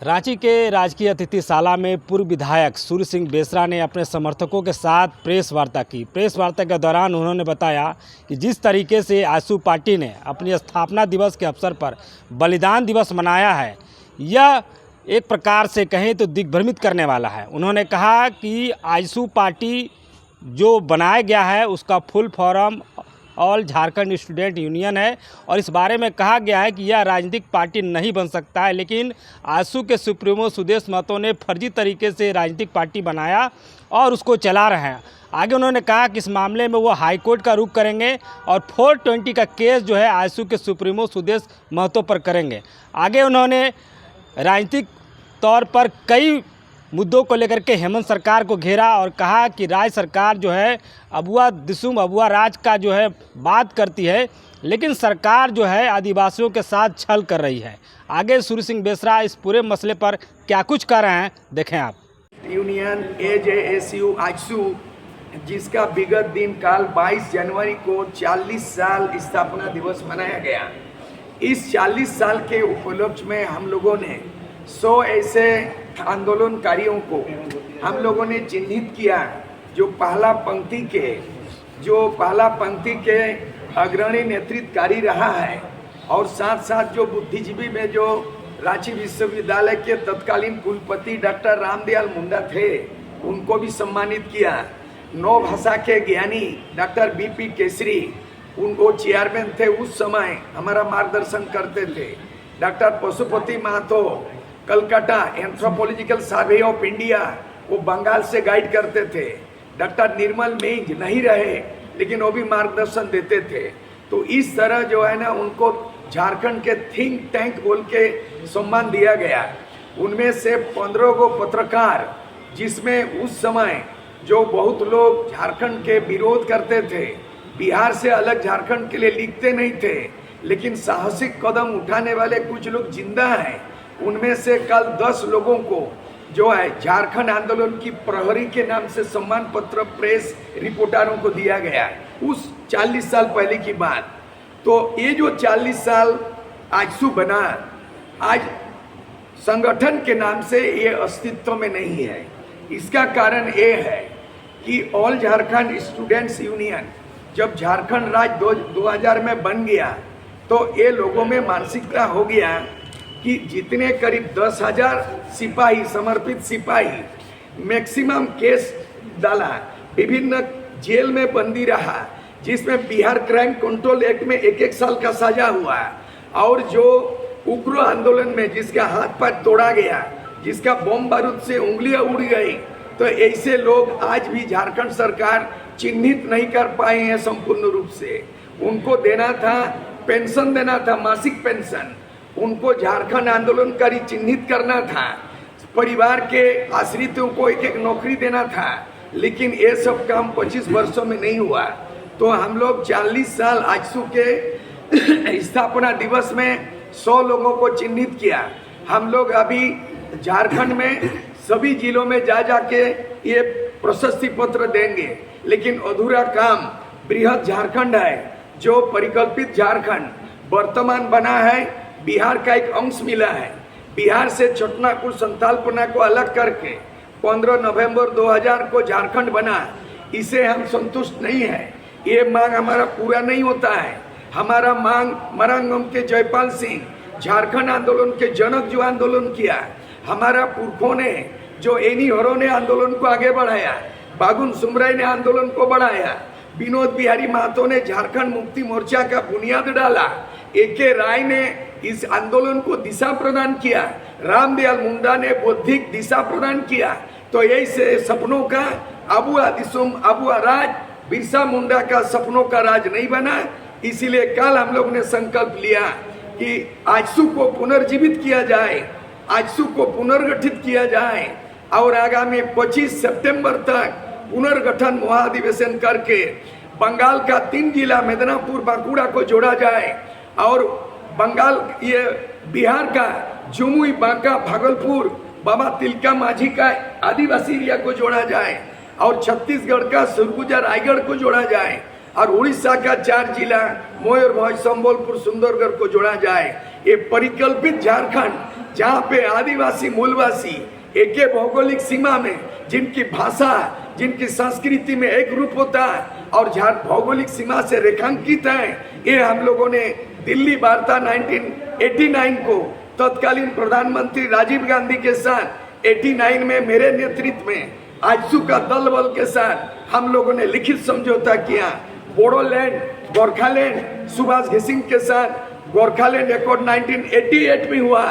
रांची के राजकीय अतिथिशाला में पूर्व विधायक सूर्य सिंह बेसरा ने अपने समर्थकों के साथ प्रेस वार्ता की। प्रेस वार्ता के दौरान उन्होंने बताया कि जिस तरीके से आजसू पार्टी ने अपनी स्थापना दिवस के अवसर पर बलिदान दिवस मनाया है, यह एक प्रकार से कहें तो दिग्भ्रमित करने वाला है। उन्होंने कहा कि आजसू पार्टी जो बनाया गया है उसका full form all Jharkhand student union है और इस बारे में कहा गया है कि यह राजनीतिक पार्टी नहीं बन सकता है, लेकिन आजसू के सुप्रीमो सुदेश महतो ने फर्जी तरीके से राजनीतिक पार्टी बनाया और उसको चला रहे हैं। आगे उन्होंने कहा कि इस मामले में वो हाई कोर्ट का रुख करेंगे और 420 का केस जो है आजसू के सुप्रीमो सुदेश महतो पर करेंगे। आगे उन्होंने राजनीतिक तौर पर कई मुद्दों को लेकर के हेमंत सरकार को घेरा और कहा कि राज्य सरकार जो है अबुआ दिसुम अबुआ राज का जो है बात करती है, लेकिन सरकार जो है आदिवासियों के साथ छल कर रही है। आगे सूर्य सिंह बेसरा इस पूरे मसले पर क्या कुछ कर रहे हैं, देखें आप। यूनियन AJSU आजसू, जिसका विगत दिन काल 22 जनवरी को 40 साल स्थापना दिवस मनाया गया। इस 40 साल के उपलक्ष्य में हम लोगों ने 100 ऐसे आंदोलनकारियों को हम लोगों ने चिन्हित किया जो पहला पंक्ति के अग्रणी नेतृत्वकारी रहा है, और साथ साथ जो बुद्धिजीवी में जो रांची विश्वविद्यालय के तत्कालीन कुलपति डॉक्टर रामदयाल मुंडा थे, उनको भी सम्मानित किया। 9 भाषा के ज्ञानी डॉक्टर BP केसरी, उनको चेयरमैन थे, उस समय हमारा मार्गदर्शन करते थे। Doctor Pashupati Mahato Calcutta anthropological survey of India, वो बंगाल से गाइड करते थे। डॉक्टर निर्मल मेंज नहीं रहे, लेकिन वो भी मार्गदर्शन देते थे। तो इस तरह जो है ना, उनको झारखंड के थिंक टैंक बोल के सम्मान दिया गया। उनमें से 15 को पत्रकार, जिसमें उस समय जो बहुत लोग झारखंड के विरोध करते थे, बिहार से अलग झारखंड के लिए लिखते नहीं थे, लेकिन साहसिक कदम उठाने वाले कुछ लोग जिंदा हैं। उनमें से कल 10 लोगों को जो है झारखंड आंदोलन की प्रहरी के नाम से सम्मान पत्र प्रेस रिपोर्टरों को दिया गया, उस 40 साल पहले की बात। तो ये जो 40 साल आजसू बना, आज संगठन के नाम से ये अस्तित्व में नहीं है। इसका कारण ये है कि ऑल झारखंड स्टूडेंट्स यूनियन जब झारखंड राज्य 2000 में बन गया, तो ये लोगों में मानसिकता हो गया कि जितने करीब 10,000 सिपाही, समर्पित सिपाही, मैक्सिमम केस डाला, विभिन्न जेल में बंदी रहा, जिसमें बिहार क्राइम कंट्रोल एक्ट में 1-1 साल का सजा हुआ, और जो उग्र आंदोलन में जिसका हाथ पैर तोड़ा गया, जिसका बम बारूद से उंगलियां उड़ गई, तो ऐसे लोग आज भी झारखंड सरकार चिन्हित नहीं कर पाए हैं संपूर्ण रूप से। उनको देना था, पेंशन देना था, मासिक पेंशन, उनको झारखंड आंदोलनकारी चिन्हित करना था, परिवार के आश्रितों को एक नौकरी देना था, लेकिन ये सब काम 25 वर्षों में नहीं हुआ। तो हम लोग 40 साल आजसू के स्थापना दिवस में 100 लोगों को चिन्हित किया। हम लोग अभी झारखंड में सभी जिलों में जा के ये प्रशस्ति पत्र देंगे, लेकिन अधूरा काम बृहद झारखंड है, जो परिकल्पित झारखंड वर्तमान बना है, बिहार का एक अंश मिला है। बिहार से छोटनागपुर संथालपना को अलग करके 15 नवंबर 2000 को झारखंड बना, इसे हम संतुष्ट नहीं है। ये मांग हमारा पूरा नहीं होता है। हमारा मांग मरांगम के जयपाल सिंह, झारखंड आंदोलन के जनक जो आंदोलन किया, हमारा पुरखों ने जो एनी हरो ने आंदोलन को आगे बढ़ाया, बागुन सुमराय ने आंदोलन को बढ़ाया, विनोद बिहारी महतो ने झारखंड मुक्ति मोर्चा का बुनियाद डाला, AK राय ने इस आंदोलन को दिशा प्रदान किया, रामदयाल मुंडा ने बौद्धिक दिशा प्रदान किया। तो ऐसे सपनों का अबुआ दिसुम अबुआ राज, बिरसा मुंडा का सपनों का राज नहीं बना। इसीलिए कल हम लोग ने संकल्प लिया कि आजसू को पुनर्जीवित किया जाए, आजसू को पुनर्गठित किया जाए, और आगामी 25 सितंबर तक पुनर्गठन महाधिवेशन करके बंगाल का 3 जिला मेदिनीपुर, बांकुड़ा को जोड़ा जाए, और बंगाल ये बिहार का जमुई, बांका, भागलपुर, बाबा तिलका माझी का आदिवासी एरिया को जोड़ा जाए, और छत्तीसगढ़ का सरगुजा, रायगढ़ को जोड़ा जाए, और उड़ीसा का 4 जिला मयूरभंज, संबलपुर, सुंदरगढ़ को जोड़ा जाए। ये परिकल्पित झारखंड जहाँ पे आदिवासी मूलवासी एक ही भौगोलिक सीमा में, जिनकी भाषा, जिनकी संस्कृति में एक रूप होता है और भौगोलिक सीमा से रेखांकित है, ये हम लोगों ने दिल्ली वार्ता 1989 को तत्कालीन प्रधानमंत्री राजीव गांधी के साथ 89 में मेरे नेतृत्व में आजसू का दल बल के साथ हम लोगों ने लिखित समझौता किया। बोडोलैंड, गोरखालैंड, सुभाष घिसिंग के साथ गोरखालैंड एकॉर्ड 1988 में हुआ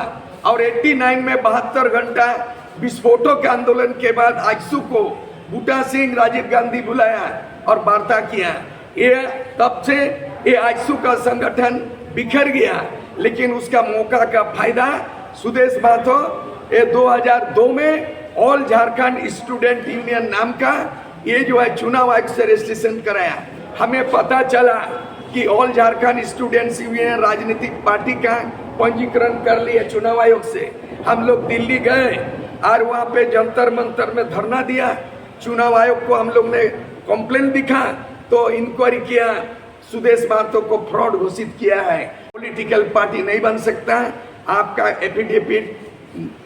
और 89 में 72 घंटा विस्फोटों के आंदोलन के बाद आजसू को बूटा सिंह, राजीव गांधी बुलाया और वार्ता किया। ये तब से ये आजसू का संगठन बिखर गया, लेकिन उसका मौका का फायदा सुदेश महतो ये 2002 में ऑल झारखंड स्टूडेंट यूनियन नाम का ये जो है चुनाव आयोग से रजिस्ट्रेशन कराया। हमें पता चला कि ऑल झारखंड स्टूडेंट्स यूनियन राजनीतिक पार्टी का पंजीकरण कर लिया चुनाव आयोग से। हम लोग दिल्ली गए और वहाँ पे जंतर मंतर में धरना दिया। चुनाव आयोग को हम लोग ने कंप्लेन दिखा तो इंक्वायरी किया, सुदेश महतो को फ्रॉड घोषित किया है, पॉलिटिकल पार्टी नहीं बन सकता, आपका एफिडेविट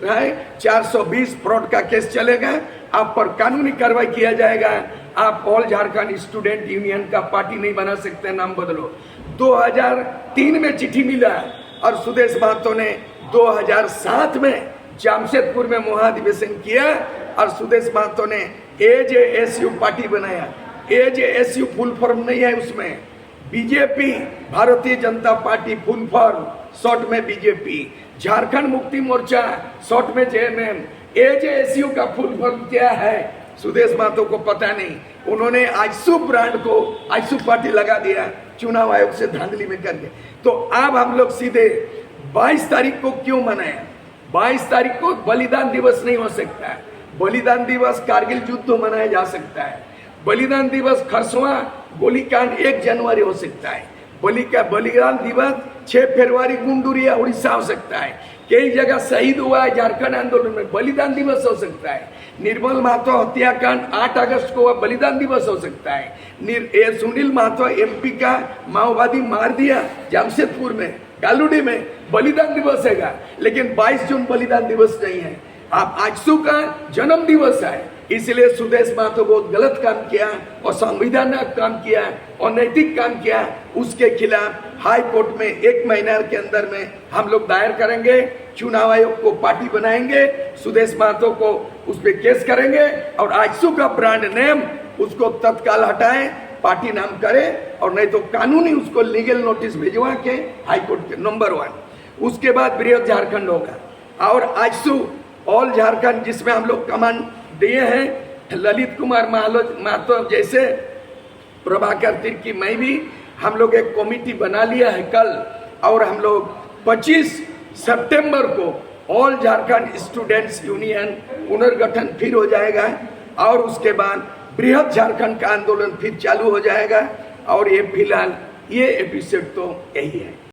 है 420 फ्रॉड का केस चलेगा, आप पर कानूनी कार्रवाई किया जाएगा, आप ऑल झारखंड स्टूडेंट यूनियन का पार्टी नहीं बना सकते, नाम बदलो। 2003 में चिट्ठी मिला और सुदेश महतो ने 2007 में जामशेदपुर में महाधिवेशन किया और सुदेश महतो ने एजेएसयू पार्टी बनाया। एजेएसयू फुल फॉर्म नहीं है, उसमें BJP, Bharatiya Janata party full form, short में बीजेपी, झारखंड मुक्ति मोर्चा शॉर्ट में जेएमएम। एजेएसयू का फुल फॉर्म क्या है सुदेश महतो को पता नहीं। उन्होंने आजसू ब्रांड को आजसू पार्टी लगा दिया चुनाव आयोग से धांधली में करके। तो अब हम लोग सीधे 22 तारीख को क्यों मनाएं? 22 तारीख को बलिदान दिवस नहीं हो सकता है। बलिदान दिवस कारगिल युद्ध मनाया जा सकता है। बलिदान दिवस खरसवा गोलीकांड 1 जनवरी हो सकता है। बलिदान दिवस 6 फरवरी गुंडूरिया उड़ीसा हो सकता है। कई जगह शहीद हुआ है झारखंड आंदोलन में, बलिदान दिवस हो सकता है। निर्मल महतो हत्याकांड 8 अगस्त को बलिदान दिवस हो सकता है। सुनील महतो एमपी का माओवादी मार दिया जामशेदपुर में, गालूडी में, बलिदान दिवस है। लेकिन 22 जून बलिदान दिवस नहीं है। आप आजसू का जन्म दिवस है, इसलिए सुदेश महतो बहुत गलत काम किया और संविधानक काम किया और नैतिक काम किया। उसके खिलाफ हाई कोर्ट में 1 महीने के अंदर में हम लोग दायर करेंगे, चुनाव आयोग को पार्टी बनाएंगे, सुदेश महतो को उस पर केस करेंगे और आजसू का ब्रांड नेम उसको तत्काल हटाएं, पार्टी नाम करें और नहीं तो कानूनी उसको लीगल नोटिस भिजवा के हाई कोर्ट के नंबर 1। उसके बाद बृहद झारखंड होगा और आजसू ऑल झारखंड जिसमें हम लोग कमांड दिए हैं, ललित कुमार महतो जैसे, प्रभाकर तिर्की, मैं भी, हम लोग एक कमेटी बना लिया है कल और हम लोग 25 सितंबर को ऑल झारखंड स्टूडेंट्स यूनियन पुनर्गठन फिर हो जाएगा और उसके बाद बृहद झारखंड का आंदोलन फिर चालू हो जाएगा। और ये फिलहाल ये एपिसोड तो यही है।